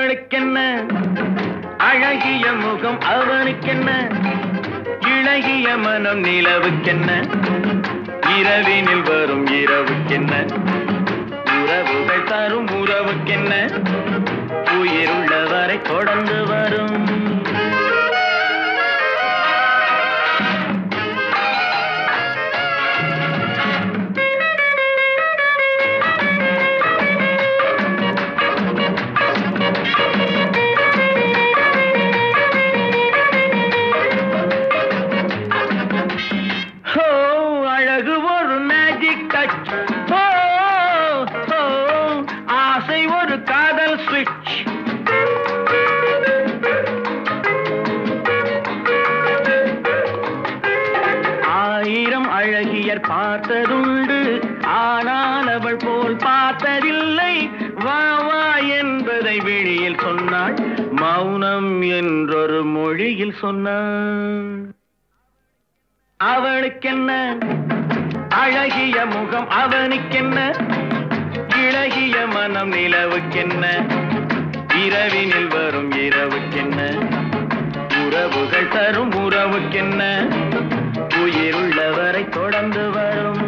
அவளுக்கென்ன அழகிய முகம் அவனுக்கென்ன இளகிய மனம் நிலவுக்கென்ன இரவினில் வரும் இரவுக்கென்ன உறவுகள் தரும் உறவுக்கென்ன உயிருள்ளவரை தொடர்ந்து வரும் ஆயிரம் அழகியர் பார்த்ததுண்டு ஆனால் அவள் போல் பார்த்ததில்லை வா வா என்பதை விழியில் சொன்னாள் மௌனம் என்றொரு மொழியில் சொன்னாள் அவளுக்கென்ன அழகிய முகம் அவனுக்கென்ன இளகிய மனம் நிலவுக்கென்ன இரவினில் வரும் இரவுக்கென்ன உறவுகள் தரும் உறவுக்கென்ன உயிருள்ளவரை தொடர்ந்து வரும்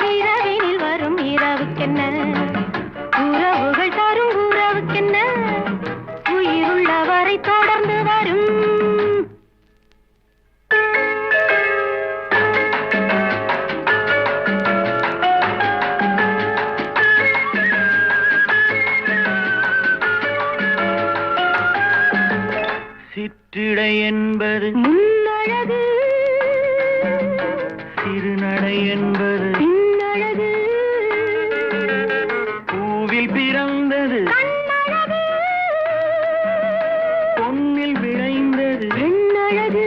இரவினில் வரும் இரவுக்கென்ன உறவுகள் தரும் உறவுக்கென்ன உயிருள்ளவரை தொடர்ந்து வரும் சிற்றிடை என்பது முன்னழகு திருநடை என்பது பின்னழகு பூவில் பிறந்தது கண்ணழகு பொன்னில் விளைந்தது பெண்ணழகு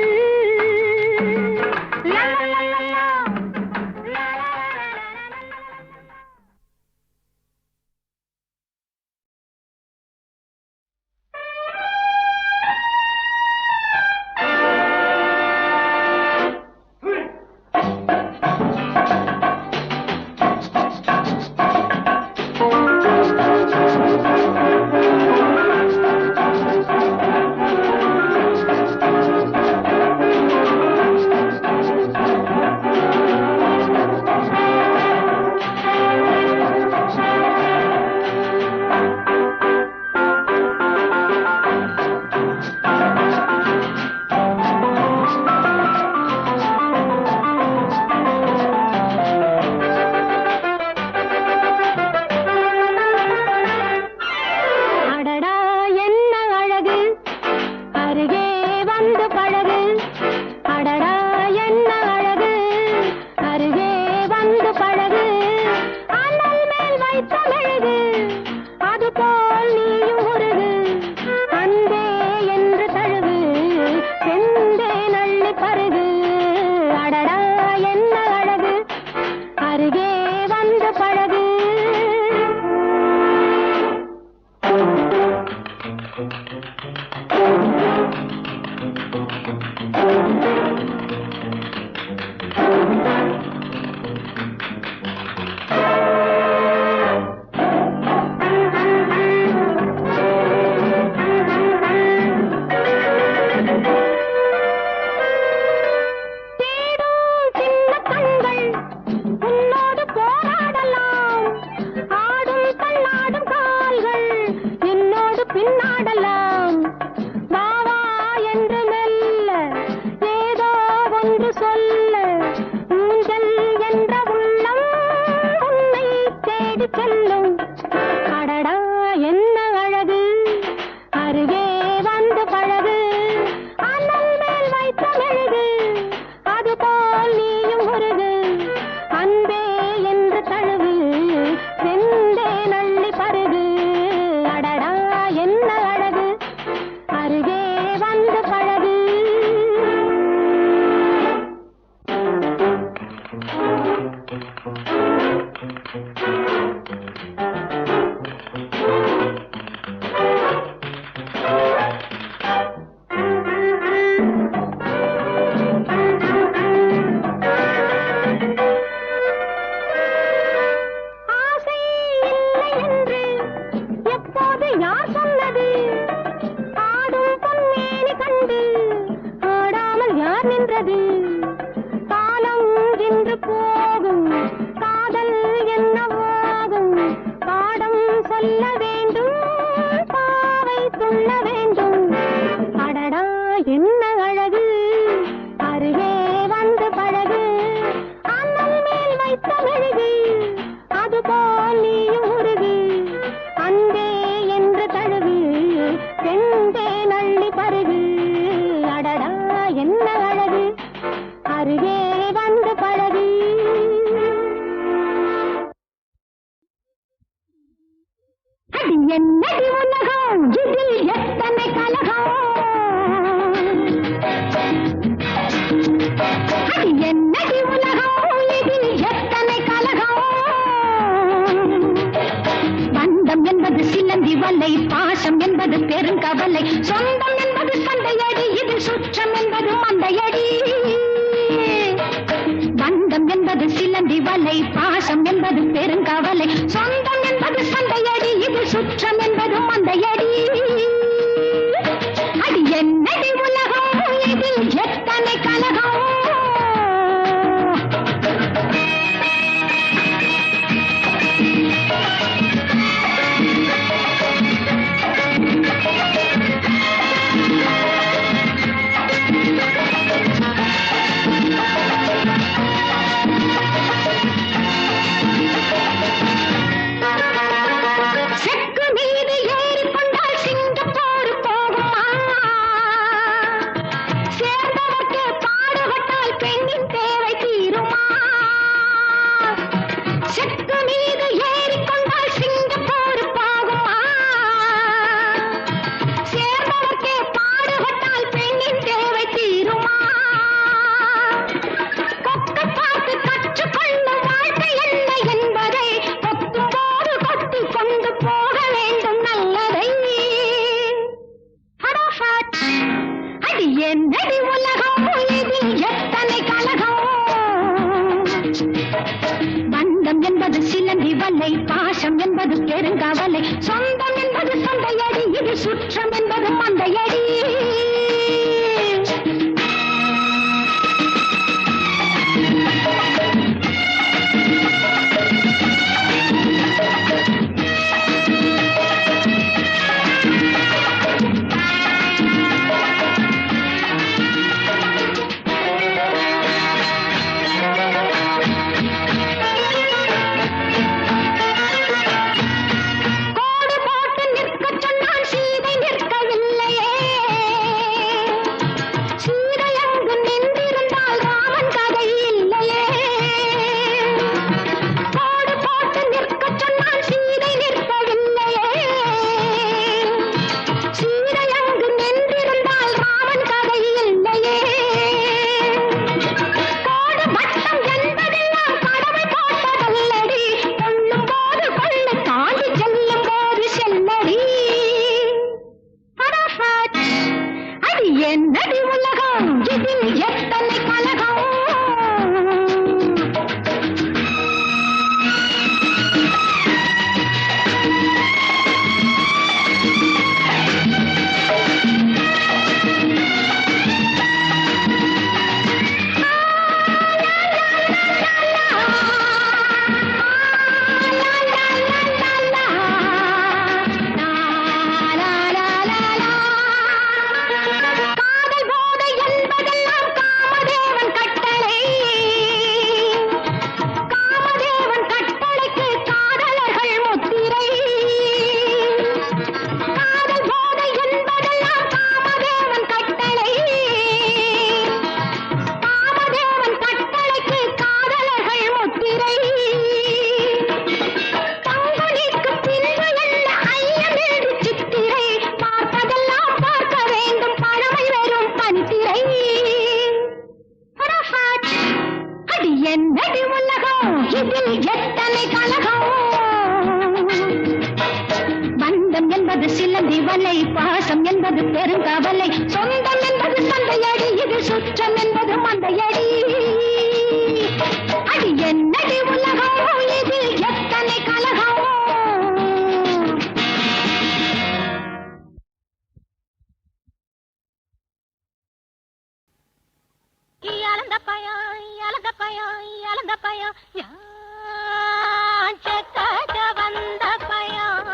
என்ன அழகு அருகே வந்து பழகு அண்ணன் மேல் வைத்த மெழுகு அதுபோல் நீயும் உருகு அன்பே என்று தழுவு செந்தே நள்ளி பருகு அடடா என்ன அழகு அருகே வந்து பழகு அது என்னடி உலகம் இதில் எத்தனை கலகம் அது என்னடி உலகம் இதில் எத்தனை கலகம் பந்தம் என்பது சிலந்தி வலை பாசம் என்பது பெருங்கவலை சொந்தம் என்பது சண்டையடி இதில் சுற்றம் என்பது மந்தையடி பந்தம் என்பது சிலந்தி வலை பாசம் என்பது பெருங்கவலை சொந்தம் என்பது சண்டையடி இது சுற்றம் என்பது மந்தையடி அது என்னடி உலகம் இதில் எத்தனை கலகம் பந்தம் என்பது சிலந்தி வலை பாசம் என்பது பெருங்கவலை சொந்தம் என்பது சண்டையடி இது சுற்றம் என்பது மந்தையடி வலை பாசம் என்பது பெருங்கவலை சொந்தம் என்பது சண்டையடி இது சுற்றம் என்பது மந்தையடி அடி என்னடி உலகம் இதில் எத்தனை கலகம் இயலந்த பயம் செக்க வந்த பயம்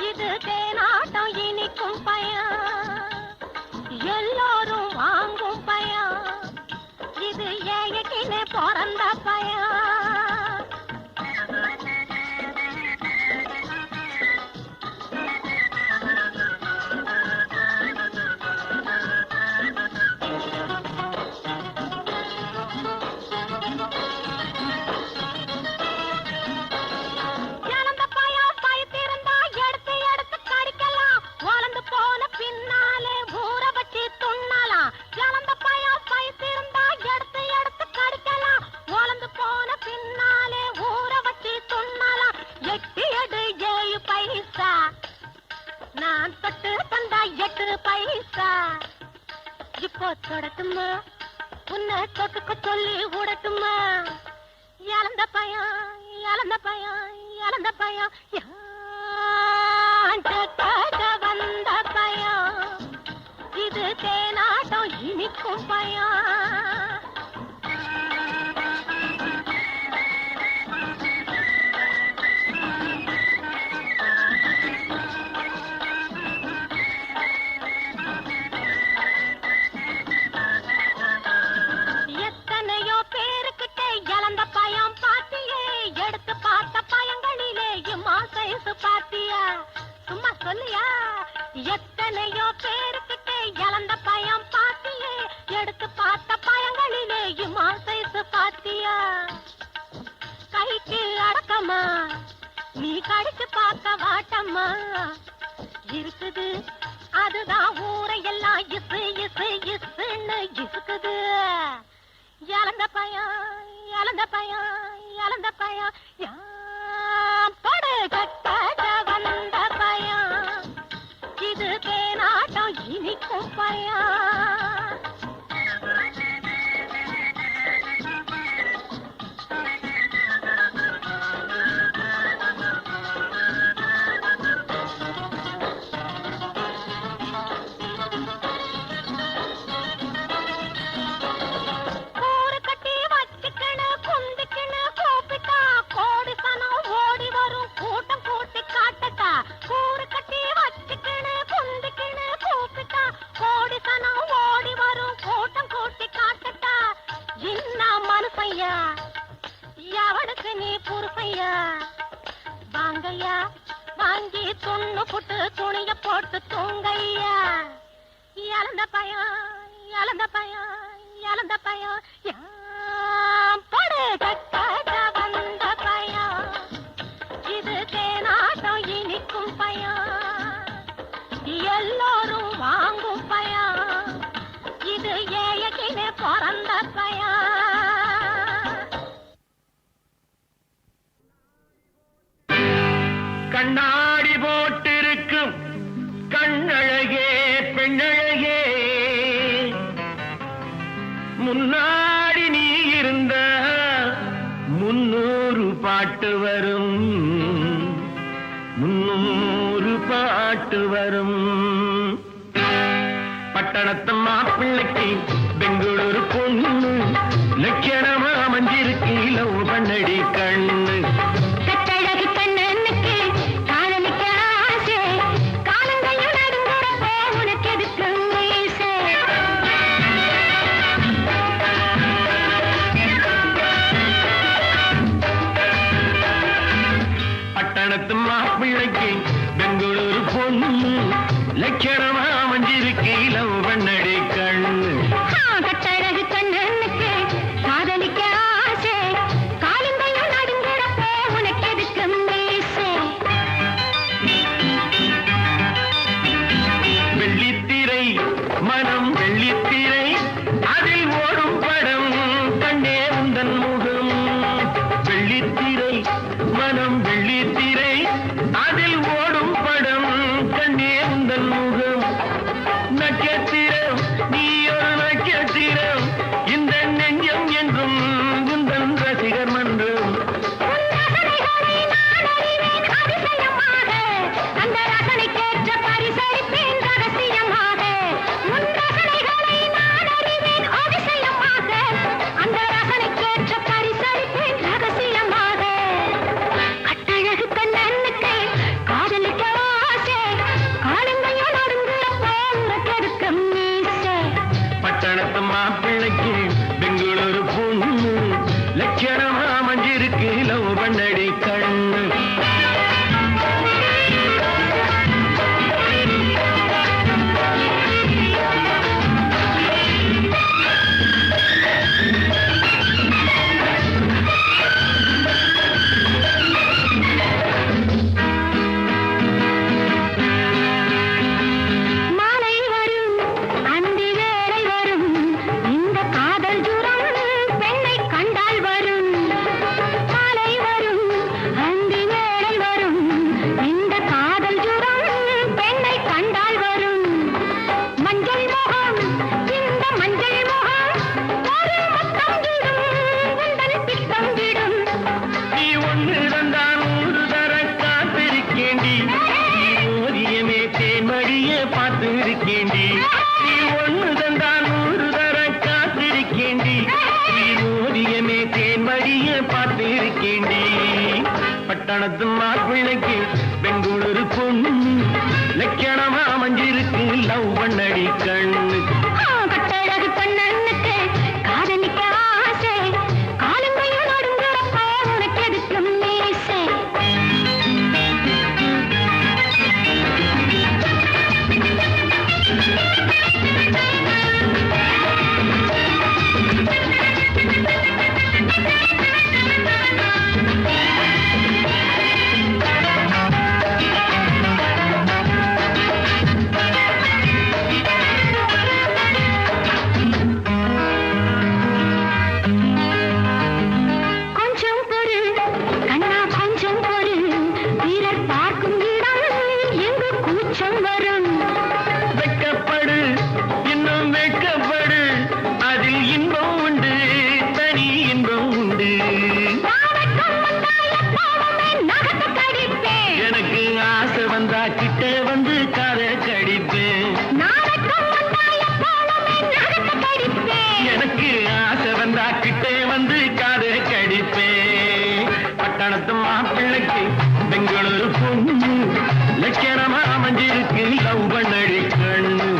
இது தேனாட்டம் இனிக்கும் பயம் எல்லோரும் தொட்டு தந்தா 8 பைசா. இப்போ தொடட்டுமா உன்னை தொட்டுக்க சொல்லி விடட்டுமா? இழந்த பயம் இழந்த பயம் இழந்த பயம் வந்த பயம் இது தேனாட்டம் இனிக்கும் பயம். எத்தனையோ பேருக்கிட்ட இழந்த பயம் பாத்தியே, எடுத்து பார்த்த பயங்களிலே இம்மா சைஸ் பாத்தியா? சும்மா சொல்லியா? எத்தனையோ பேருக்கிட்ட இழந்த பயம் பாத்தியே, எடுத்து பார்த்த பயங்களிலே இம்மா சைஸ் பாத்தியா? கைக்கு அடக்கமா நீ கடிச்சு பார்க்க வாட்டம்மா இருக்குது, அதுதான் ஊரையெல்லாம் இசு இசு இசுன்னு இசுக்குது. இழந்த பயம் இழந்த பயம் இழந்த பயம் படு கட்ட வந்த பயம் இது தேனாட்டம் இனிக்கும் பயம். எவனுக்கு நீ புருஷையா? வாங்கையா வாங்கி துண்ணு புட்டு துணிய போட்டு தூங்கையா. இழந்த பயம் இழந்த பயம் இழந்த பயம் படு கட்ட வந்த பயம் இது தேனாட்டம் இனிக்கும் பயம். எல்லோரும் வாங்கும் பயம் இது ஏயக்கினே பிறந்த பயம். கண்ணாடி போட்டிருக்கும் கண்ணழகே பெண்ணழகே, முன்னாடி நீ இருந்த 300 பாட்டு வரும் 300 பாட்டு வரும். பட்டணத்து மாப்பிள்ளைக்கு பெங்களூரு பொண்ணு லட்சணமா மஞ்சிருக்கு லவ் பண்ணடி கண்ணு. மாப்பிள்ளைக்கு பெங்களூரு பொண்ணு லட்சணமா மஞ்சிருக்கு லவ் பண்ணடி கண்ணு. கட்டழகு கண்ணனுக்கு காதலிக்க ஆசை, காலிந்தையும் நடுங்குறப்போ உனக்கு எதுக்கு மீசை? வெள்ளித்திரை மனம் வெள்ளித்திரை அதில் ஓடும் படம் கண்டே உந்தன் முகம். வெள்ளித்திரை மனம் வெள்ளித்திரை அதில் ஓடும் படம் கண்டே உந்தன் முகம். நட்சத்திரம் நீ ஒரு நட்சத்திரம் இந்த நெஞ்சம் என்றும் உந்தன் ரசிகர் மன்றம். அந்த ரசனைக்கேற்ற பரிசளிப்பேன் ரகசியமாக. உன் ரசனைகளை நான் அறிவேன் அதிசயமாக. அந்த ரசனைக்கேற்ற பரிசளிப்பேன் ரகசியமாக. கட்டழகு கண்ணனுக்கு காதலிக்க ஆசை, காலங்கையோ நடுங்குறப்போ உனக்கு எதுக்கு மீசை? பட்டணத்து மாப்பிள்ளைக்கு பெங்களூரு பொண்ணு லட்சணமா மஞ்சிருக்கு லவ் பண்ணடி கண்ணு. மாலை வரும் அந்தி வேளை வரும் இந்த பார்த்திருக்கேண்டி நீ ஒண்ணு தந்தா 100 தர காத்திருக்கேண்டி நீ ஓவியமே தேன்மடிய பார்த்திருக்கேண்டி பட்டணத்து மாப்பிள்ளைக்கு பெங்களூரு பொண்ணு லட்சணமா மஞ்சிருக்கு லவ் பண்ணடி கண்ணு கட்டழகு கண்ணனுக்கு காதலிக்க ஆசை காலங்கையும் நடுங்குறப்ப உனக்கு எதுக்கும் மீசை கிட்ட வந்து காதை கடிப்பேன் எனக்கு ஆசை வந்தா கிட்டே வந்து காதை கடிப்பேன் பட்டணத்து மாப்பிள்ளைக்கு பெங்களூரு பொண்ணு லட்சணமா அமைஞ்சிருக்கு லவ் பண்ணடி கண்ணு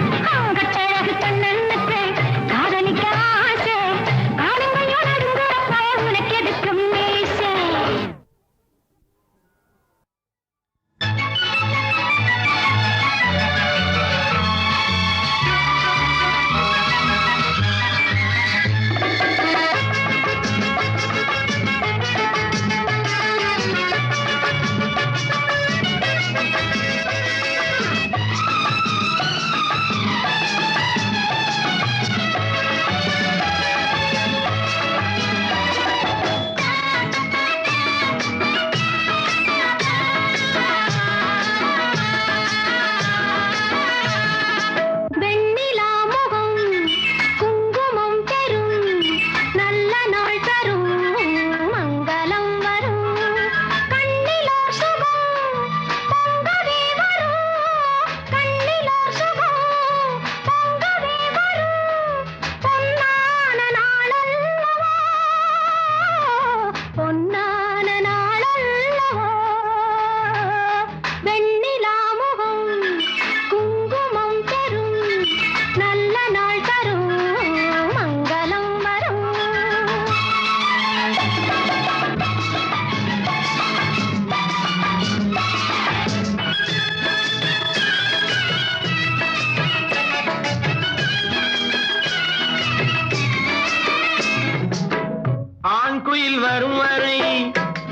ஆண்குயில் வரும் வரை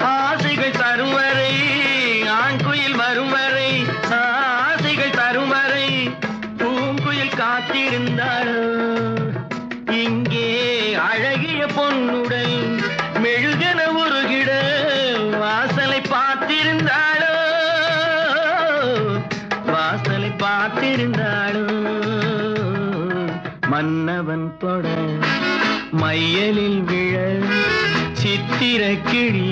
ஆசைகள் தரும் வரை ஆண்குயில் வரும் வரை ஆசைகள் தரும் வரை பூங்குயில் காத்திருந்தாளோ இங்கே அழகிய பொன்னுடன் மெழுகன உருகிட வாசலை பார்த்திருந்தாளோ வாசலை பார்த்திருந்தாளோ மன்னவன் தொட மையலில் விழ சித்திர கிளி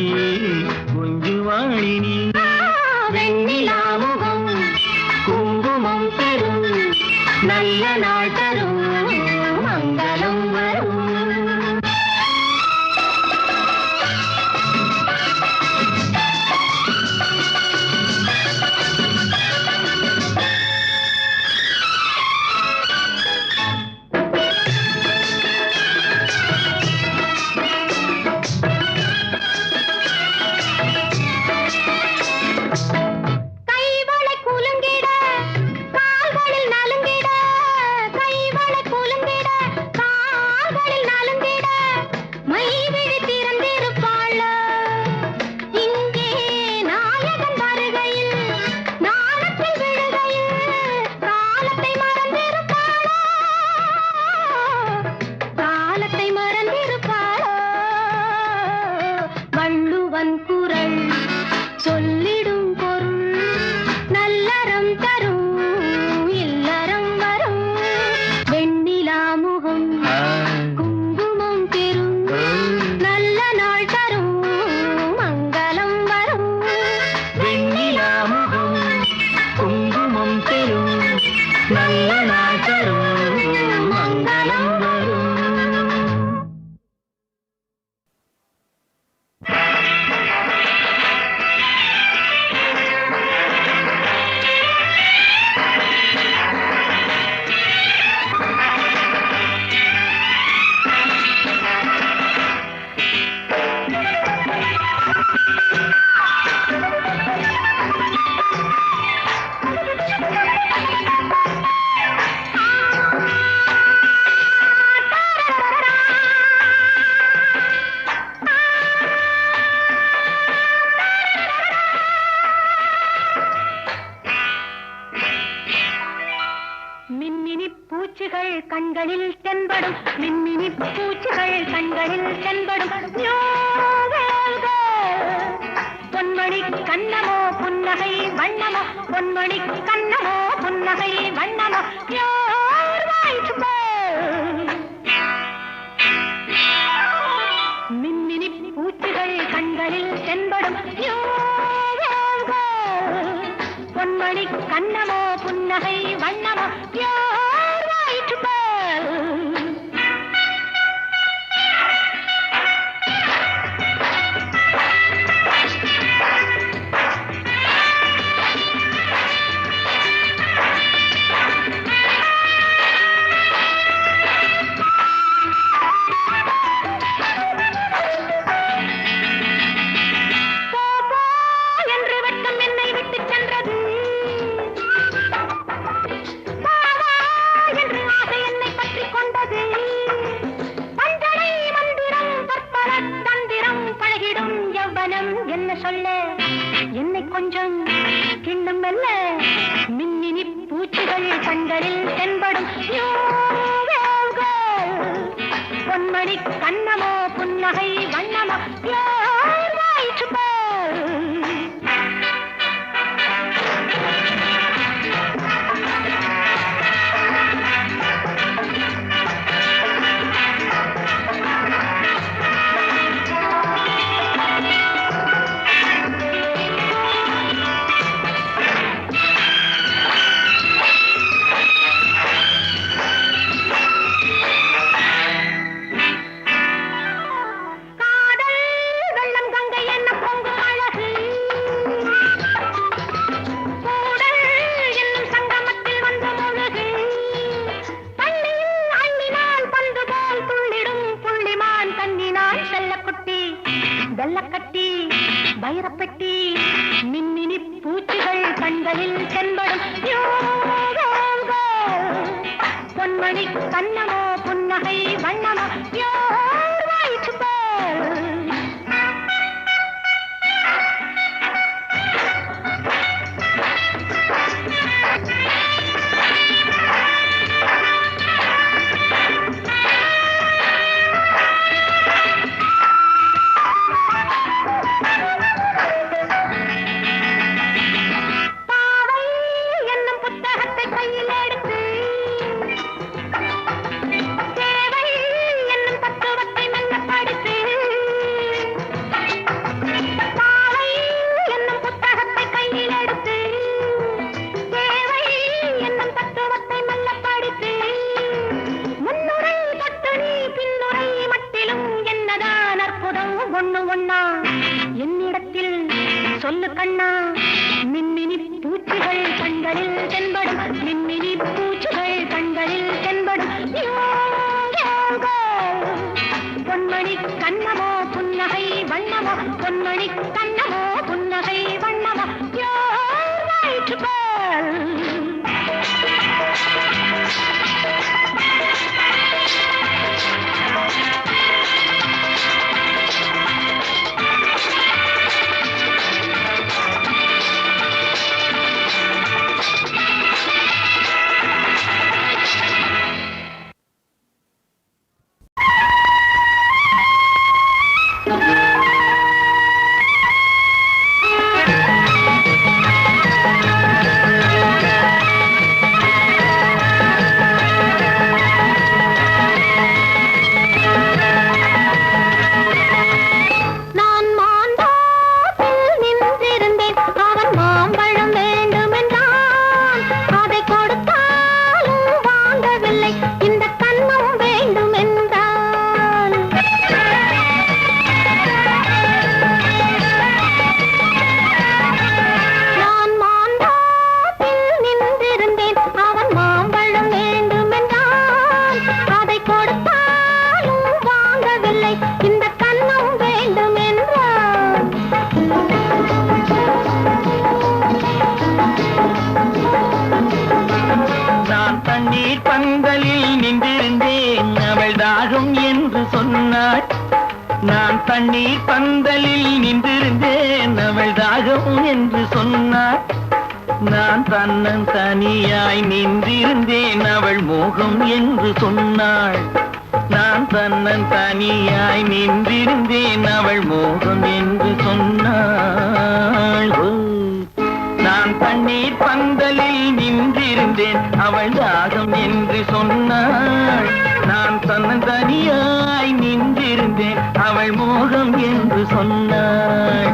குஞ்சுவாழினி வெண்ணிலாமுகம் குங்குமம் தரும் நல்ல நாள் தரும் மங்களம் வரும் கைவளை குலுங்கிட நல்ல நாள் தரும் மங்களம் வரும். மின்மினி பூச்சிகள் கண்களில் தென்படும், மின்மினி பூச்சிகள் கண்களில் தென்படும். பொன்மணி கண்ணமோ புன்னகை வண்ணமோ, பொன்மணி கண்ணமோ புன்னகை வண்ணமோ. மின்மினி பூச்சிகள் கண்களில் தென்படும், பொன்மணி கண்ணமோ புன்னகை வண்ணமோ. என்று வெட்கம் என்னை விட்டு சென்றது, என்று ஆசை என்னை பற்றி கொண்டது. பஞ்சனை மந்திரம் பற்பல தந்திரம் பழகிடும் யௌவனம் என்ன சொல்ல, என்னை கொஞ்சம் கிண்ணம் அல்ல. மின்மினி பூச்சிகள் கண்களில் தென்படும், பொன்மணி கண்ணமோ புன்னகை வண்ணமோ. வெள்ளக்கட்டி வைரப்பெட்டி மின்மினி பூச்சிகள் கண்களில் தென்படும், பொன்மணி கண்ணமோ புன்னகை வண்ணமோ. என்னிடத்தில் சொல்லு கண்ணா, மின்மினி பூச்சிகள் கண்களில் தென்படும், மின்மினி பூச்சிகள் கண்களில் தென்படும். பொன்மணி கண்ணமோ புன்னகை வண்ணமோ, பொன்மணி கண்ணமோ புன்னகை வண்ணமோ. தண்ணீர் பந்தலில் நின்றிருந்தேன் அவள் தாகம் என்று சொன்னாள். நான் தண்ணீர் பந்தலில் நின்றிருந்தேன் அவள் தாகம் என்று சொன்னாள். நான் தன்னன் தனியாய் நின்றிருந்தேன் அவள் மோகம் என்று சொன்னாள். நான் தன்னன் தனியாய் நின்றிருந்தேன் அவள் மோகம் என்று சொன்னாள். நான் தண்ணீர் பந்தலில் நின்றிருந்தேன் அவள் தாகம் என்று சொன்னாள். நான் தன்னன் தனியாய் நின்றிருந்தேன் அவள் மோகம் என்று சொன்னாள்.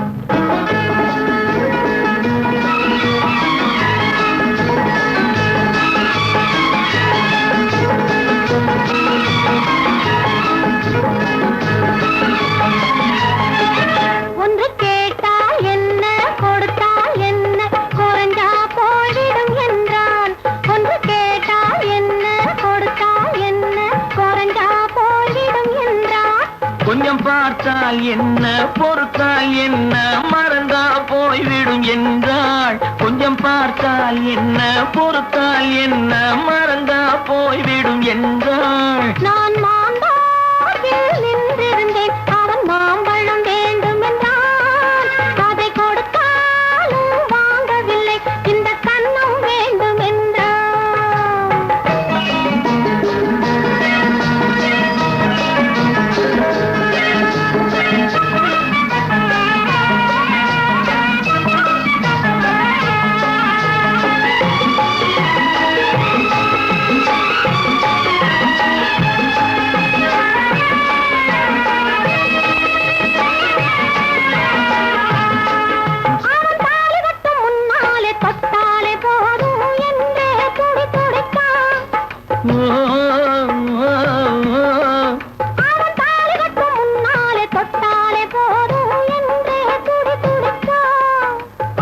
ஒன்று கேட்டால் என்ன கொடுத்தால் என்ன குறைஞ்சா போய்விடும் என்றான். ஒன்று கேட்டால் என்ன கொடுத்தால் என்ன குறைஞ்சா போய்விடும் என்றான். கொஞ்சம் பார்த்தால் என்ன பொறுத்தால் என்ன மறந்தா போய்விடும் என்றாள். கொஞ்சம் பார்த்தால் என்ன பொறுத்தால் என்ன மறந்தா போய்விடும் என்றாள். நான் மாந்தோப்பில் நின்றிருந்தேன் அவன் மாம்பழம் வேண்டும் என்றான். அதை கொடுத்தாலும் வாங்கவில்லை இந்த கன்னம் வேண்டும் என்றான்.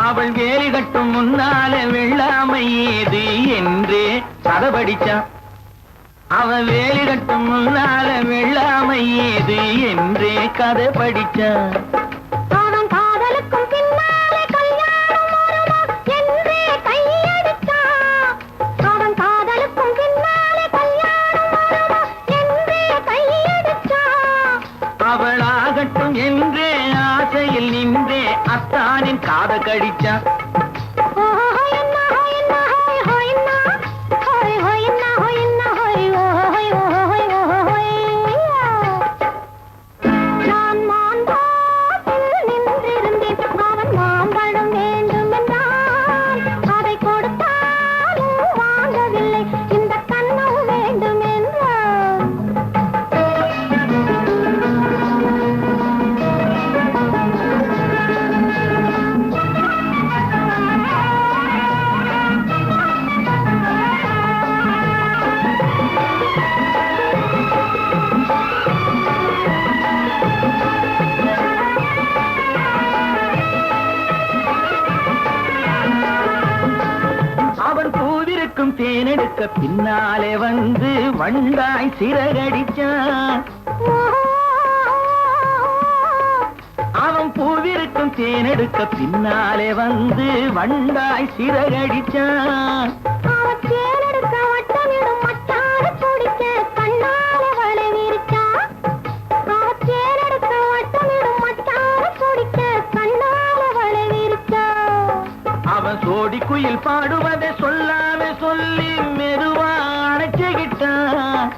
அவள் வேலி கட்டும் முன்னாலே வெள்ளாமை ஏது என்றே கதை படிச்சான். அவள் வேலி கட்டும் முன்னாலே வெள்ளாமை ஏது என்றே கதை படிச்சான். அவன் காதலுக்கும் பின்னாலே கல்யாணம் வருமா என்றே கையடித்தான். அவன் காதலுக்கும் பின்னாலே கல்யாணம் வருமா என்றே கையடித்தான். அவளாகட்டும் என்றே ஆசையில் நின்றே அத்தானின் காத கடிச்சான். நான் மாந்தோப்பில் நின்றிருந்தேன் அவன் மாம்பழம் வேண்டும் என்றான். அதை கொடுத்தாலும் வாங்கவில்லை இந்த கன்னம் வேண்டும் என்றான். அவன் பூவிருக்கும் தேனெடுக்க பின்னாலே வந்து வண்டாய் சிறகடிச்சான். அவன் பூவிருக்கும் தேனெடுக்க பின்னாலே வந்து வண்டாய் சிறகடிச்சான். அவன் தேனெடுக்க வட்டமிடும் மச்சான பிடிக்க கண்ணாலே வலை விரிச்சான். அவன் தேனெடுக்க வட்டமிடும் மச்சான பிடிக்க கண்ணாலே வலை விரிச்சான். அவன் சோடி குயில் பாடுவதை சொல்லாம சொல்லி மெதுவா அணைச்சுக்கிட்டான்.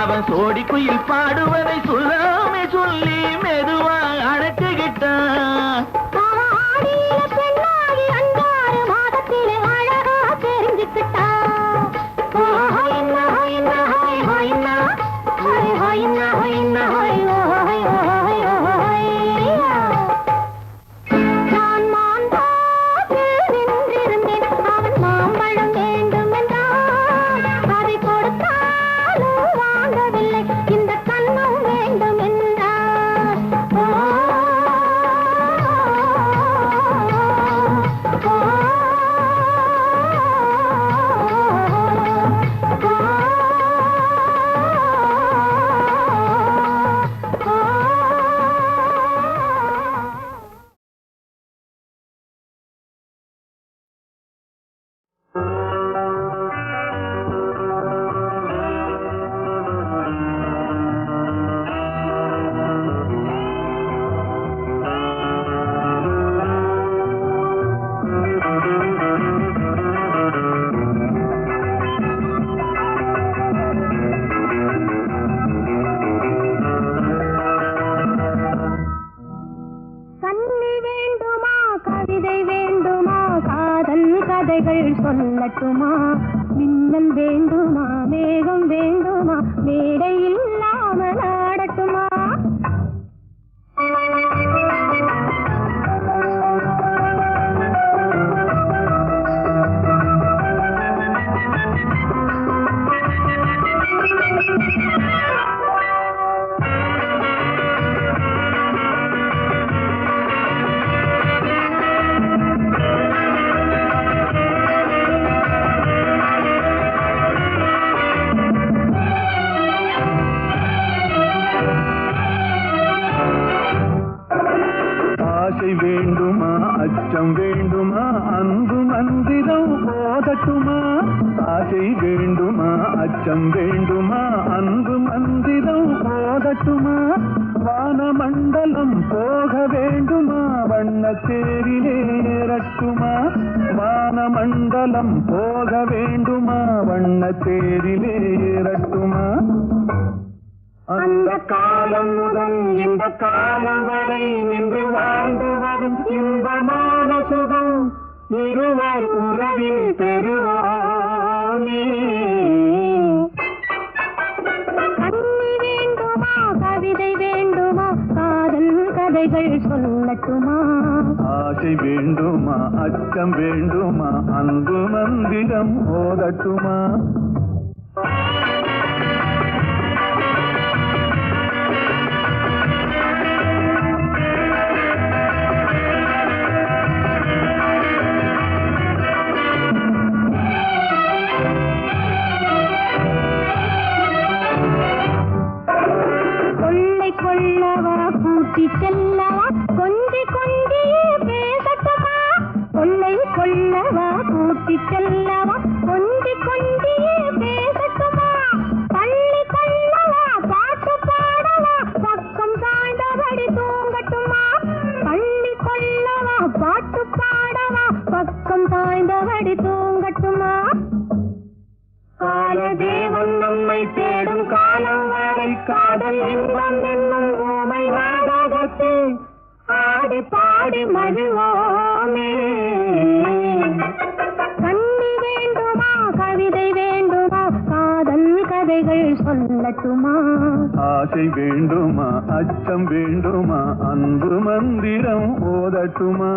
அவன் சோடி குயில் பாடுவதை சொல்லாம சொல்லி மெதுவா அணைச்சுக்கிட்டான். அவன் ஆடியில பெண்ணாகி 5-6 மாதத்திலே அழகா தெரிஞ்சுக்கிட்டான். ஹொய்னா ஹொய்னா ஹொய் ஹொய்னா ஹொய் ஹொய்னா ஹொய்னா ஹொய் ஹொய் ஹொய் ஹொய்யா. நான் மாந்தோப்பில் நின்றிருந்தேன் அவன் மாம்பழம் வேண்டும் என்றான். அதை கொடுத்தாலும் வாங்கவில்லை இந்த கன்னம் வேண்டும் என்றான். வேண்டுமா அச்சம் வேண்டுமா அன்பு மந்திரம் போதட்டுமா வானமண்டலம் போக வேண்டுமா வண்ணத்தேரிலே ஏறட்டுமா வானமண்டலம் போக வேண்டுமா வண்ணத்தேரிலே ஏறட்டுமா அந்த காலம் முதல் இந்த காலம் வரை நின்று வாழ்ந்து வரும் இன்பமான சுகம் இருவர் உறவில் பெறுவாமே கண்ணி வேண்டுமா கவிதை வேண்டுமா காதல் கதைகள் சொல்லட்டுமா ஆசை வேண்டுமா அச்சம் வேண்டுமா அன்பு மந்திரம் ஓதட்டுமா கொள்ளவா கூட்டி செல்லவா கொஞ்சி கொஞ்சியே பேசட்டுமா கொள்ளை கொள்ளவா கூட்டி செல்லவா கொஞ்சி கொஞ்சியே பேசட்டுமா பள்ளி கொள்ளவா பாட்டு பாடவா பக்கம் சாய்ந்தபடி தூங்கட்டுமா பள்ளி கொள்ளவா பாட்டு பாடவா பக்கம் சாய்ந்தபடி தூங்கட்டுமா காலதேவன் நம்மை தேடும் காலம் வரை காதல் இன்பம் என்னும் ஓமை நாடகத்தில் ஆடி பாடி மகிழ்வோமே கண்ணி வேண்டுமா கவிதை வேண்டுமா காதல் கதைகள் சொல்லட்டுமா ஆசை வேண்டுமா அச்சம் வேண்டுமா அன்பு மந்திரம் ஓதட்டுமா